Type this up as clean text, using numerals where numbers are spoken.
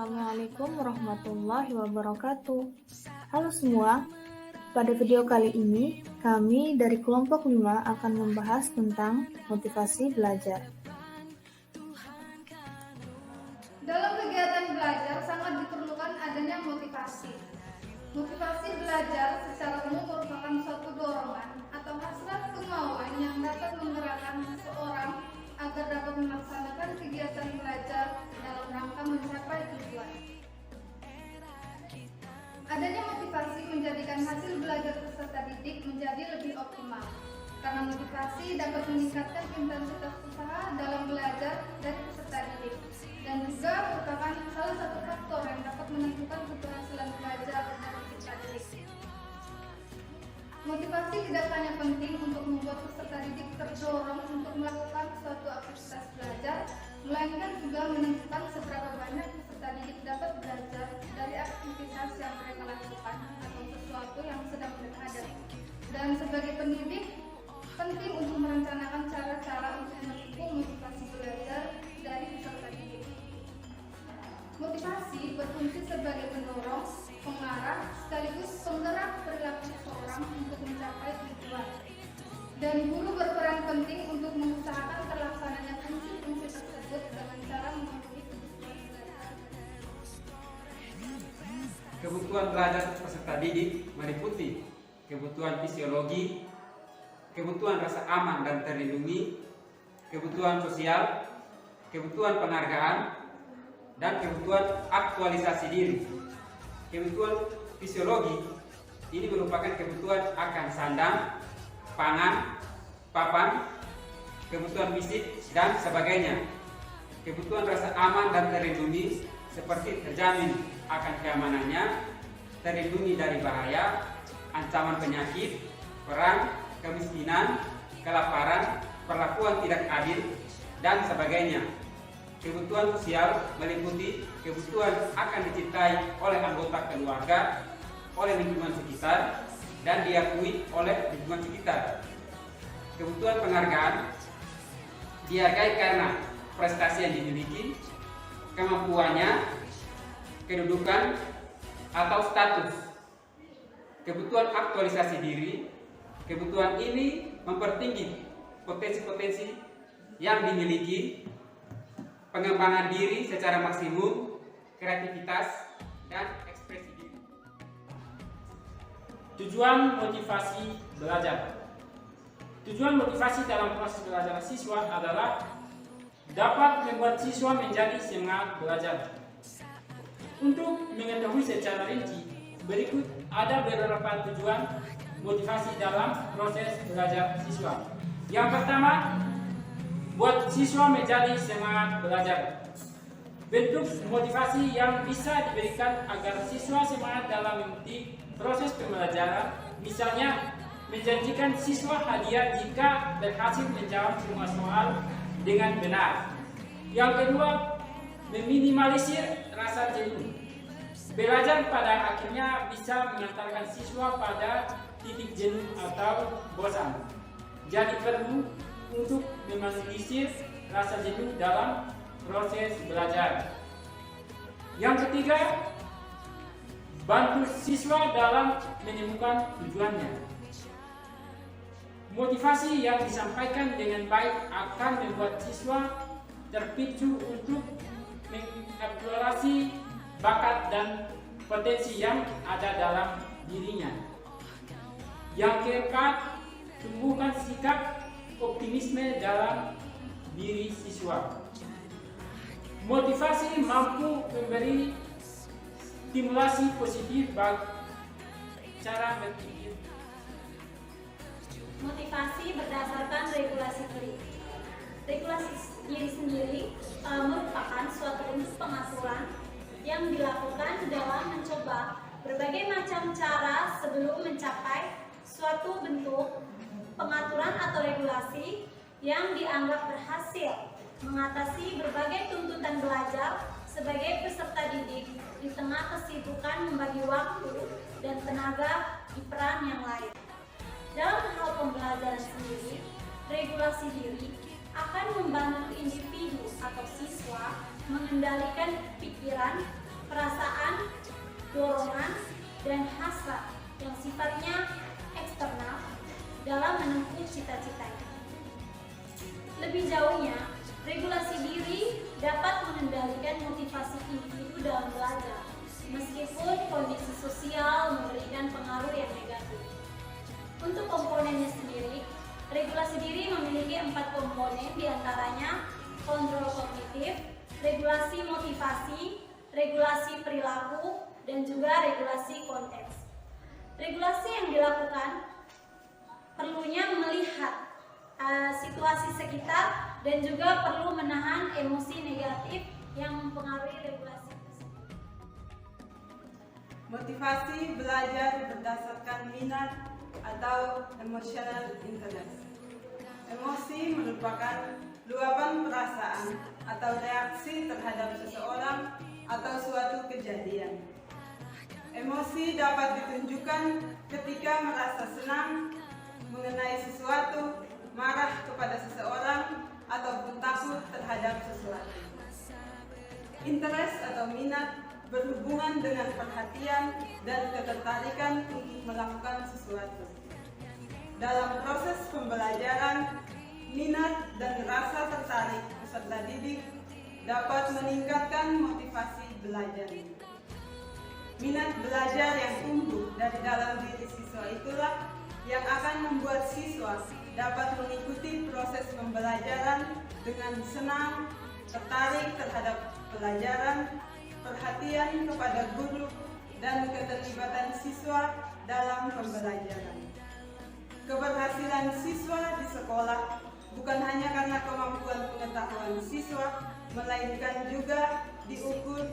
Assalamualaikum warahmatullahi wabarakatuh. Halo semua, pada video kali ini kami dari kelompok 5 akan membahas tentang motivasi belajar. Dalam kegiatan belajar sangat diperlukan adanya motivasi. Motivasi belajar secara umum merupakan suatu dorongan atau hasrat kemauan yang dapat menggerakkan seseorang agar dapat melaksanakan kegiatan belajar dalam rangka mencapai tujuan. Adanya motivasi menjadikan hasil belajar peserta didik menjadi lebih optimal, karena motivasi dapat meningkatkan intensitas usaha dalam belajar dari peserta didik, dan juga merupakan salah satu faktor yang dapat menentukan keberhasilan belajar dari peserta didik. Motivasi tidak hanya penting untuk membuat peserta didik terdorong untuk melakukan suatu aktivitas belajar, melainkan juga menentukan seberapa banyak peserta didik dapat belajar dari aktivitas yang mereka lakukan atau sesuatu yang sedang mereka hadapi. Dan sebagai pendidik, penting untuk merencanakan cara-cara untuk mendukung motivasi belajar dari peserta didik. Motivasi berfungsi sebagai pendorong, pengarah, sekaligus penggerak perilaku seseorang untuk mencapai tujuan. Dan guru berperan penting untuk mengusahakan terlaksananya fungsi-fungsi tersebut dengan cara memenuhi kebutuhan belajar. Kebutuhan belajar peserta didik meliputi kebutuhan fisiologi, kebutuhan rasa aman dan terlindungi, kebutuhan sosial, kebutuhan penghargaan, dan kebutuhan aktualisasi diri. Kebutuhan fisiologi ini merupakan kebutuhan akan sandang, pangan, papan, kebutuhan fisik, dan sebagainya. Kebutuhan rasa aman dan terlindungi seperti terjamin akan keamanannya, terlindungi dari bahaya, ancaman penyakit, perang, kemiskinan, kelaparan, perlakuan tidak adil, dan sebagainya. Kebutuhan sosial meliputi kebutuhan akan dicintai oleh anggota keluarga, oleh lingkungan sekitar, dan diakui oleh lingkungan sekitar. Kebutuhan penghargaan dihargai karena prestasi yang dimiliki, kemampuannya, kedudukan, atau status. Kebutuhan aktualisasi diri, kebutuhan ini mempertinggi potensi-potensi yang dimiliki, pengembangan diri secara maksimum, kreativitas, dan ekspresi diri. Tujuan motivasi belajar. Tujuan motivasi dalam proses belajar siswa adalah dapat membuat siswa menjadi semangat belajar. Untuk mengetahui secara rinci, berikut ada beberapa tujuan motivasi dalam proses belajar siswa. Yang pertama, buat siswa menjadi semangat belajar. Bentuk motivasi yang bisa diberikan agar siswa semangat dalam mengikuti proses pembelajaran, misalnya menjanjikan siswa hadiah jika berhasil menjawab semua soal dengan benar. Yang kedua, meminimalisir rasa jenuh. Belajar pada akhirnya bisa mengantarkan siswa pada titik jenuh atau bosan. Jadi perlu untuk meminimalisir rasa jenuh dalam proses belajar. Yang ketiga, bantu siswa dalam menemukan tujuannya. Motivasi yang disampaikan dengan baik akan membuat siswa terpicu untuk mengeksplorasi bakat dan potensi yang ada dalam dirinya. Yang keempat, tumbuhkan sikap optimisme dalam diri siswa. Motivasi mampu memberi stimulasi positif bagi cara berpikir. Motivasi berdasarkan regulasi diri. Regulasi diri sendiri merupakan suatu bentuk pengaturan yang dilakukan dalam mencoba berbagai macam cara sebelum mencapai suatu bentuk pengaturan atau regulasi yang dianggap berhasil mengatasi berbagai tuntutan belajar sebagai peserta didik di tengah kesibukan membagi waktu dan tenaga di peran yang lain. Dalam hal pembelajaran sendiri, regulasi diri akan membantu individu atau siswa mengendalikan pikiran, perasaan, dorongan, dan hasrat yang sifatnya eksternal dalam menempuh cita-citanya. Lebih jauhnya, regulasi diri dapat mengendalikan motivasi individu dalam belajar, meskipun kondisi sosial memberikan pengaruh yang negatif. Untuk komponennya sendiri, regulasi diri memiliki 4 komponen, diantaranya kontrol kognitif, regulasi motivasi, regulasi perilaku, dan juga regulasi konteks. Regulasi yang dilakukan perlunya melihat situasi sekitar dan juga perlu menahan emosi negatif yang mempengaruhi regulasi tersebut. Motivasi belajar berdasarkan minat atau emotional interest. Emosi merupakan luapan perasaan atau reaksi terhadap seseorang atau suatu kejadian. Emosi dapat ditunjukkan ketika merasa senang mengenai sesuatu, marah kepada seseorang, ataupun takut terhadap sesuatu. Interest atau minat berhubungan dengan perhatian dan ketertarikan untuk melakukan sesuatu. Dalam proses pembelajaran, minat dan rasa tertarik peserta didik dapat meningkatkan motivasi belajar. Minat belajar yang tumbuh dari dalam diri siswa itulah yang akan membuat siswa dapat mengikuti proses pembelajaran dengan senang, tertarik terhadap pelajaran, perhatian kepada guru, dan keterlibatan siswa dalam pembelajaran. Keberhasilan siswa di sekolah bukan hanya karena kemampuan pengetahuan siswa, melainkan juga diukur